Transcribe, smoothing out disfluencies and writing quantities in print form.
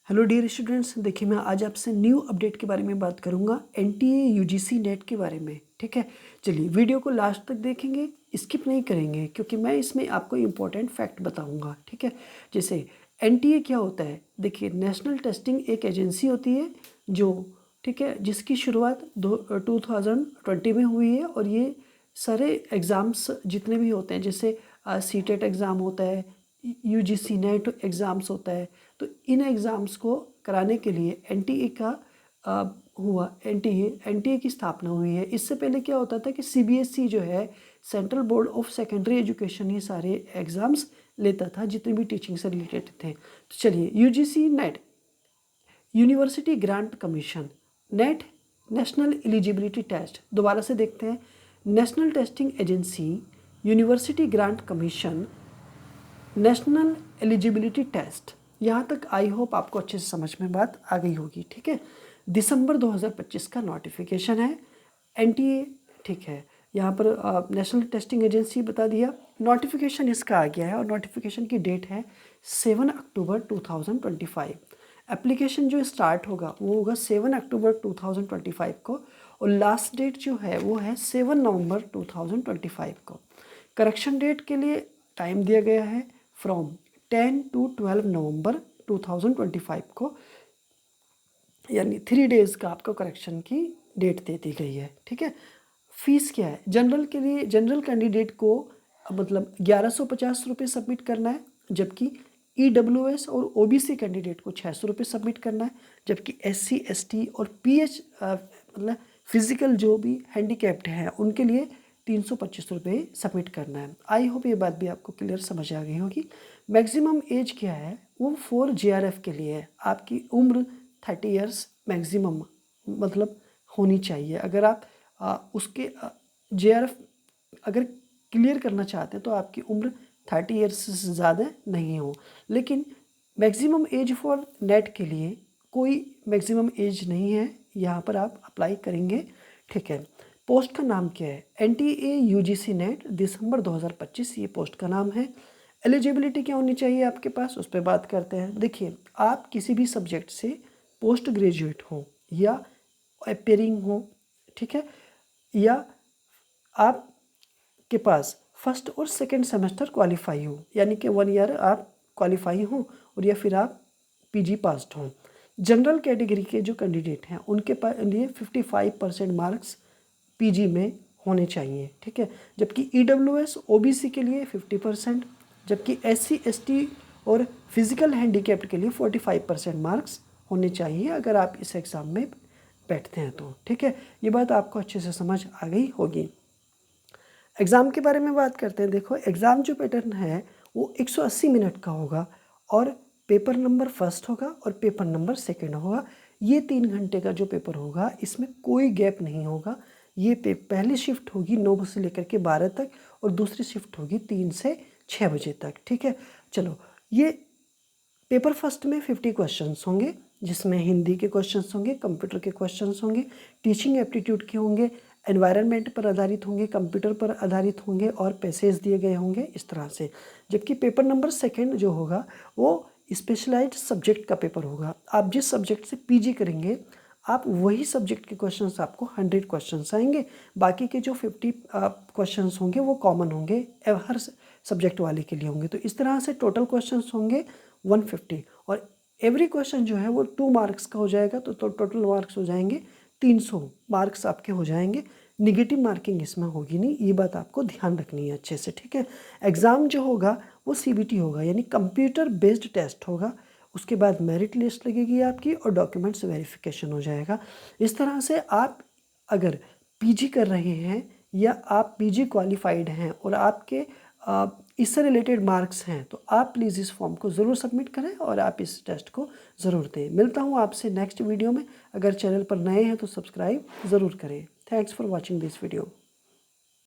Hello dear students, देखिए मैं आज आपसे न्यू अपडेट के बारे में बात करूंगा एनटीए यूजीसी नेट के बारे में। ठीक है, चलिए वीडियो को लास्ट तक देखेंगे, स्किप नहीं करेंगे क्योंकि मैं इसमें आपको इम्पोर्टेंट फैक्ट बताऊंगा। ठीक है, जैसे एनटीए क्या होता है, देखिए नेशनल टेस्टिंग एक एजेंसी होती है जो, ठीक है, जिसकी शुरुआत 2020 में हुई है और ये सारे एग्ज़ाम्स जितने भी होते हैं, जैसे सीटेट एग्ज़ाम होता है, यूजीसी नेट एग्ज़ाम्स होता है, तो इन एग्ज़ाम्स को कराने के लिए एनटीए का एनटीए की स्थापना हुई है। इससे पहले क्या होता था कि सीबीएसई जो है, central board of secondary education, ये सारे एग्ज़ाम्स लेता था जितने भी टीचिंग से रिलेटेड थे। तो चलिए, UGC NET university grant commission, NET national eligibility test, दोबारा से देखते हैं, national testing agency, university grant commission, national eligibility test. यहाँ तक आई होप आपको अच्छे से समझ में बात आ गई होगी। ठीक है, दिसंबर 2025 का नोटिफिकेशन है एनटीए। ठीक है, यहाँ पर नेशनल टेस्टिंग एजेंसी बता दिया, नोटिफिकेशन इसका आ गया है और नोटिफिकेशन की डेट है 7 अक्टूबर 2025। एप्लीकेशन जो स्टार्ट होगा वो होगा 7 अक्टूबर 2025 को और लास्ट डेट जो है वो है 7 नवंबर 2025 को। करेक्शन डेट के लिए टाइम दिया गया है फ्रॉम 10 to 12 नवंबर 2025 को, यानी 3 डेज़ का आपको करेक्शन की डेट दे दी गई है। ठीक है, फीस क्या है जनरल के लिए, जनरल कैंडिडेट को मतलब 1150 रुपये सबमिट करना है, जबकि ईडब्ल्यूएस और ओबीसी कैंडिडेट को 600 रुपये सबमिट करना है, जबकि एससी एसटी और पीएच मतलब फिजिकल जो भी हैंडीकैप्ड हैं उनके लिए 325 रुपये सबमिट करना है। आई होप ये बात भी आपको क्लियर समझ आ गई होगी। मैक्सिमम एज क्या है, वो 4 जेआरएफ के लिए है, आपकी उम्र 30 इयर्स मैक्सिमम मतलब होनी चाहिए। अगर आप उसके जेआरएफ अगर क्लियर करना चाहते हैं तो आपकी उम्र 30 इयर्स से ज़्यादा नहीं हो। लेकिन मैक्सिमम एज फॉर नेट के लिए कोई मैक्सिमम एज नहीं है, यहाँ पर आप अप्लाई करेंगे। ठीक है, पोस्ट का नाम क्या है, एनटीए यूजीसी नेट दिसंबर 2025 ये पोस्ट का नाम है। एलिजिबिलिटी क्या होनी चाहिए आपके पास, उस पर बात करते हैं। देखिए, आप किसी भी सब्जेक्ट से पोस्ट ग्रेजुएट हो या अपेयरिंग हो, ठीक है, या आपके पास फर्स्ट और सेकंड सेमेस्टर क्वालिफाई हो, यानी कि 1 ईयर आप क्वालिफाई हो और या फिर आप पीजी पास्ड हो। जनरल कैटेगरी के जो कैंडिडेट हैं उनके पास लिए 55% मार्क्स पीजी में होने चाहिए। ठीक है, जबकि ईडब्ल्यूएस ओबीसी के लिए 50%, जबकि एससी एसटी और फिजिकल हैंडीकैप्ड के लिए 45% मार्क्स होने चाहिए अगर आप इस एग्ज़ाम में बैठते हैं तो। ठीक है, ये बात आपको अच्छे से समझ आ गई होगी। एग्ज़ाम के बारे में बात करते हैं। देखो, एग्ज़ाम जो पैटर्न है वो 180 मिनट का होगा और पेपर नंबर फर्स्ट होगा और पेपर नंबर सेकंड होगा। ये 3 घंटे का जो पेपर होगा इसमें कोई गैप नहीं होगा। ये पहली शिफ्ट होगी 9 से लेकर के 12 तक और दूसरी शिफ्ट होगी 3 से 6 बजे तक। ठीक है, चलो, ये पेपर फर्स्ट में 50 क्वेश्चंस होंगे, जिसमें हिंदी के क्वेश्चंस होंगे, कंप्यूटर के क्वेश्चंस होंगे, टीचिंग एप्टीट्यूड के होंगे, एनवायरनमेंट पर आधारित होंगे, कंप्यूटर पर आधारित होंगे और पैसेज दिए गए होंगे इस तरह से। जबकि पेपर नंबर सेकंड जो होगा वो स्पेशलाइज्ड सब्जेक्ट का पेपर होगा। आप जिस सब्जेक्ट से पीजी करेंगे आप वही सब्जेक्ट के क्वेश्चंस, आपको 100 क्वेश्चंस आएंगे, बाकी के जो 50 क्वेश्चंस होंगे वो कॉमन होंगे, हर सब्जेक्ट वाले के लिए होंगे। तो इस तरह से टोटल क्वेश्चंस होंगे 150 और एवरी क्वेश्चन जो है वो 2 मार्क्स का हो जाएगा, तो टोटल मार्क्स हो जाएंगे 300 मार्क्स आपके हो जाएंगे। निगेटिव मार्किंग इसमें होगी नहीं, ये बात आपको ध्यान रखनी है अच्छे से। ठीक है, एग्ज़ाम जो होगा वो सीबीटी होगा, यानी कंप्यूटर बेस्ड टेस्ट होगा। उसके बाद मेरिट लिस्ट लगेगी आपकी और डॉक्यूमेंट्स वेरिफिकेशन हो जाएगा। इस तरह से आप अगर पीजी कर रहे हैं या आप पीजी क्वालिफाइड हैं और आपके इससे रिलेटेड मार्क्स हैं तो आप प्लीज़ इस फॉर्म को ज़रूर सबमिट करें और आप इस टेस्ट को ज़रूर दें। मिलता हूँ आपसे नेक्स्ट वीडियो में। अगर चैनल पर नए हैं तो सब्सक्राइब ज़रूर करें। Thanks for watching this video.